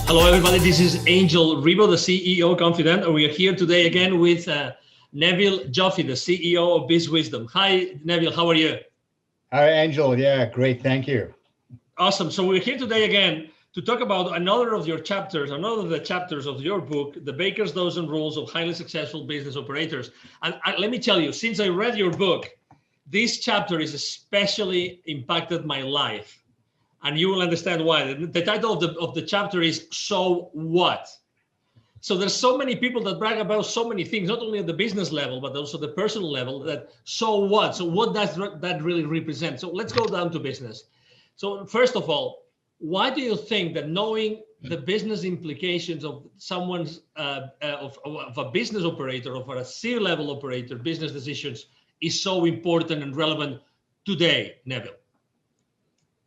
Hello, everybody. This is Angel Ribo, the CEO Confident, and we are here today again with Neville Joffe, the CEO of Biz Wisdom. Hi, Neville. How are you? Hi, Angel. Yeah, great. Thank you. Awesome. So we're here today again to talk about another of your chapters, another of the chapters of your book, The Baker's Dozen Rules of Highly Successful Business Operators. And let me tell you, since I read your book, this chapter has especially impacted my life. And you will understand why. The title of the chapter is So What? So there's so many people that brag about so many things, not only at the business level, but also the personal level, that so what? So what does that really represent? So let's go down to business. So first of all, why do you think that knowing the business implications of someone's, of a business operator, of a C-level operator, business decisions is so important and relevant today, Neville?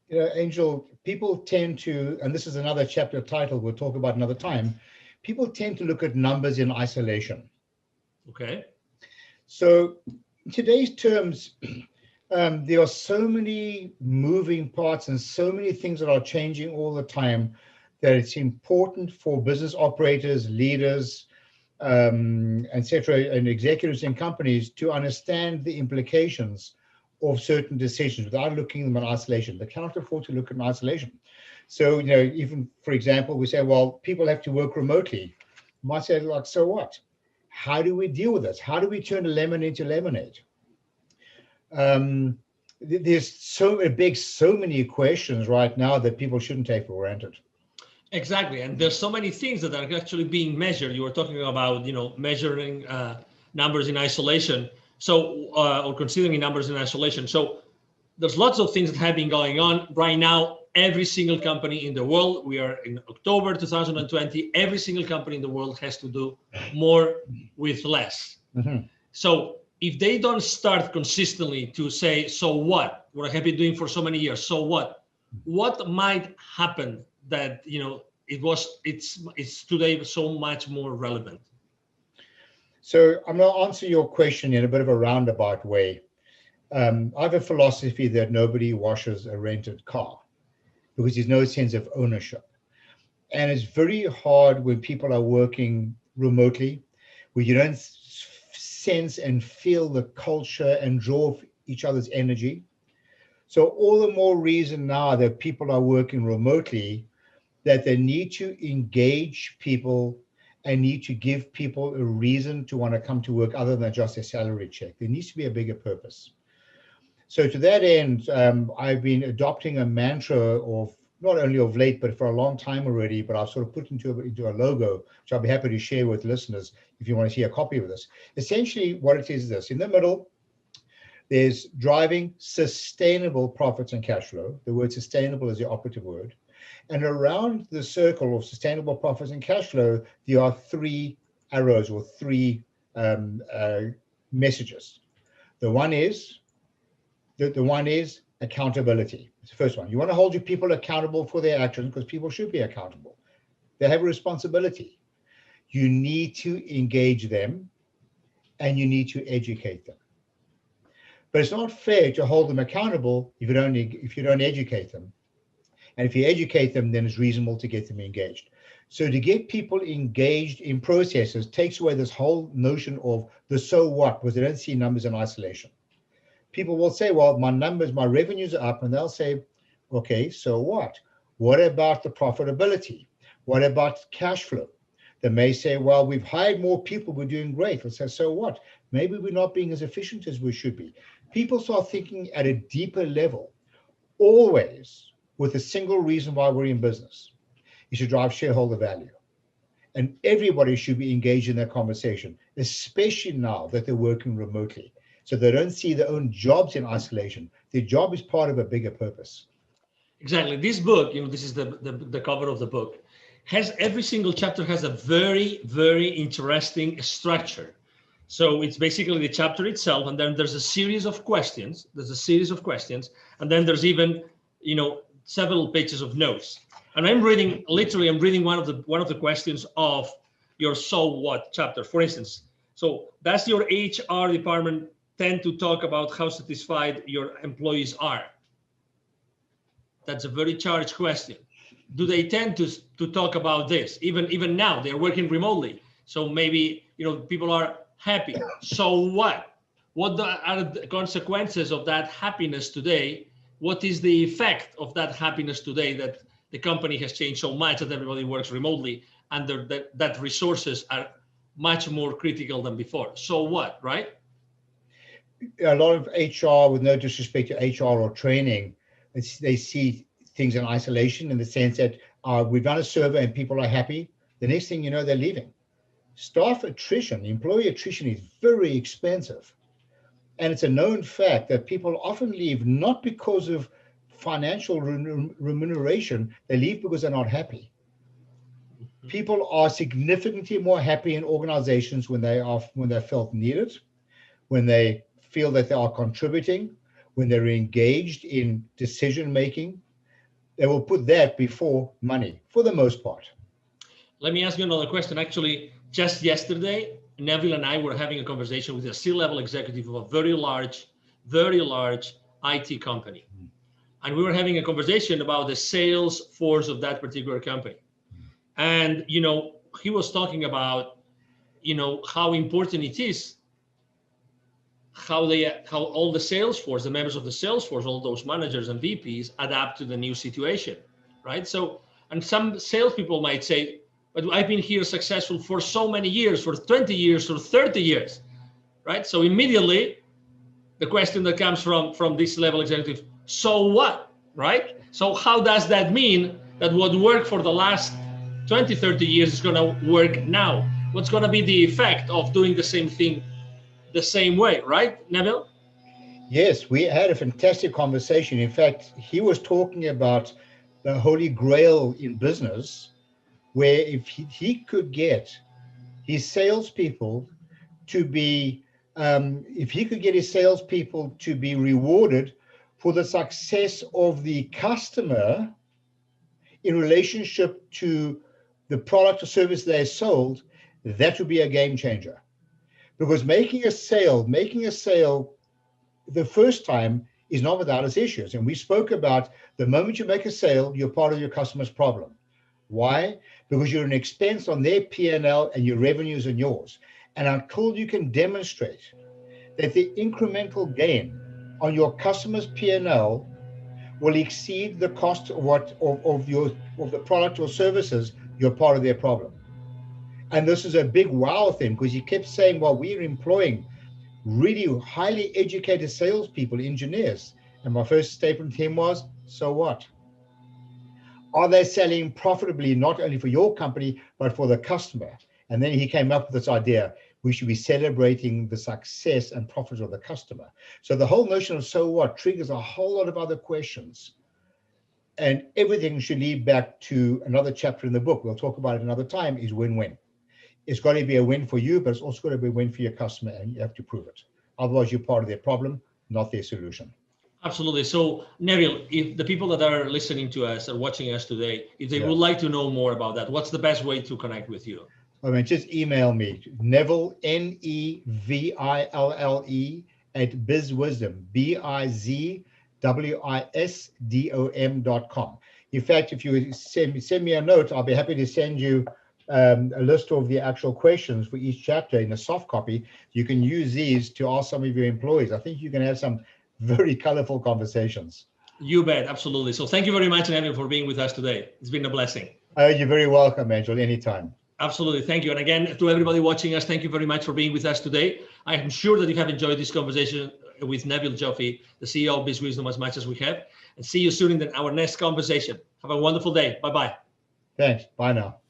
You know, Angel, people tend to, and this is another chapter title we'll talk about another time, people tend to look at numbers in isolation. Okay. So in today's terms, there are so many moving parts and so many things that are changing all the time that it's important for business operators, leaders, etc., and executives in companies to understand the implications of certain decisions without looking at them in isolation. They cannot afford to look at in isolation. So, you know, even for example, we say, well, people have to work remotely. You might say, like, so what? How do we deal with this? How do we turn a lemon into lemonade? There's so many questions right now that people shouldn't take for granted. Exactly, and there's so many things that are actually being measured. You were talking about, measuring numbers in isolation. So, or considering numbers in isolation. So, there's lots of things that have been going on right now. Every single company in the world, we are in October 2020. Every single company in the world has to do more with less. Mm-hmm. So, if they don't start consistently to say, so what? What I have been doing for so many years. So what? What might happen that it's today so much more relevant? So I'm going to answer your question in a bit of a roundabout way. I have a philosophy that nobody washes a rented car because there's no sense of ownership. And it's very hard when people are working remotely, where you don't sense and feel the culture and draw each other's energy. So all the more reason now that people are working remotely that they need to engage people and need to give people a reason to want to come to work other than just a salary check. There needs to be a bigger purpose. So to that end, I've been adopting a mantra of not only of late, but for a long time already, but I've sort of put into a logo, which I'll be happy to share with listeners if you want to see a copy of this. Essentially what it is this: in the middle, there's driving sustainable profits and cash flow. The word sustainable is the operative word. And around the circle of sustainable profits and cash flow, there are three arrows or three messages. The one is accountability. It's the first one. You want to hold your people accountable for their actions because people should be accountable. They have a responsibility. You need to engage them and you need to educate them. But it's not fair to hold them accountable if you don't educate them. And if you educate them, then it's reasonable to get them engaged. So to get people engaged in processes takes away this whole notion of the so what, because they don't see numbers in isolation. People will say, well, my revenues are up, and they'll say, okay, so what? What about the profitability? What about cash flow? They may say, well, we've hired more people, we're doing great. We'll say, so what? Maybe we're not being as efficient as we should be. People start thinking at a deeper level, always with a single reason why we're in business, is to drive shareholder value. And everybody should be engaged in that conversation, especially now that they're working remotely. So they don't see their own jobs in isolation. Their job is part of a bigger purpose. Exactly. This book, this is the cover of the book, every single chapter has a very, very interesting structure. So it's basically the chapter itself, and then there's a series of questions. And then there's even, several pages of notes. And I'm reading one of the questions of your So What chapter. For instance, so does your HR department tend to talk about how satisfied your employees are? That's a very charged question. do they tend to talk about this? Even now, they're working remotely. So maybe, people are happy. So what? What are the consequences of that happiness today? What is the effect of that happiness today that the company has changed so much that everybody works remotely and that resources are much more critical than before? So what, right? A lot of HR, with no disrespect to HR or training, they see things in isolation in the sense that we've done a survey and people are happy. The next thing you know, they're leaving. Staff attrition, employee attrition is very expensive. And it's a known fact that people often leave not because of financial remuneration, they leave because they're not happy. People are significantly more happy in organizations when they felt needed, when they feel that they are contributing, when they're engaged in decision making. They will put that before money for the most part. Let me ask you another question. Actually, just yesterday, Neville and I were having a conversation with a C-level executive of a very large IT company. And we were having a conversation about the sales force of that particular company. And, he was talking about, how important it is, how all the sales force, the members of the sales force, all those managers and VPs adapt to the new situation, right? So, and some salespeople might say, but I've been here successful for so many years, for 20 years or 30 years, right? So immediately, the question that comes from this level executive, so what, right? So how does that mean that what worked for the last 20, 30 years is going to work now? What's going to be the effect of doing the same thing the same way, right, Neville? Yes, we had a fantastic conversation. In fact, he was talking about the Holy Grail in business, where if he could get his salespeople to be, rewarded for the success of the customer in relationship to the product or service they sold, that would be a game changer. Because making a sale the first time is not without its issues. And we spoke about the moment you make a sale, you're part of your customer's problem. Why? Because you're an expense on their P&L and your revenues and yours. And until you can demonstrate that the incremental gain on your customer's P&L will exceed the cost of the product or services, you're part of their problem. And this is a big wow thing, because he kept saying, well, we're employing really highly educated salespeople, engineers. And my first statement to him was, so what? Are they selling profitably, not only for your company, but for the customer? And then he came up with this idea, we should be celebrating the success and profits of the customer. So the whole notion of so what triggers a whole lot of other questions. And everything should lead back to another chapter in the book. We'll talk about it another time, is win-win. It's got to be a win for you, but it's also got to be a win for your customer, and you have to prove it. Otherwise, you're part of their problem, not their solution. Absolutely. So, Neville, if the people that are listening to us or watching us today, if they would like to know more about that, what's the best way to connect with you? I mean, just email me, Neville, Neville, at bizwisdom, bizwisdom.com. In fact, if you send me a note, I'll be happy to send you a list of the actual questions for each chapter in a soft copy. You can use these to ask some of your employees. I think you can have some very colorful conversations. You bet, absolutely. So thank you very much, Neville, for being with us today. It's been a blessing. You're very welcome, Angel, anytime. Absolutely, thank you. And again, to everybody watching us, thank you very much for being with us today. I am sure that you have enjoyed this conversation with Neville Joffe, the CEO of BizWisdom, as much as we have. And see you soon in our next conversation. Have a wonderful day. Bye-bye. Thanks. Bye now.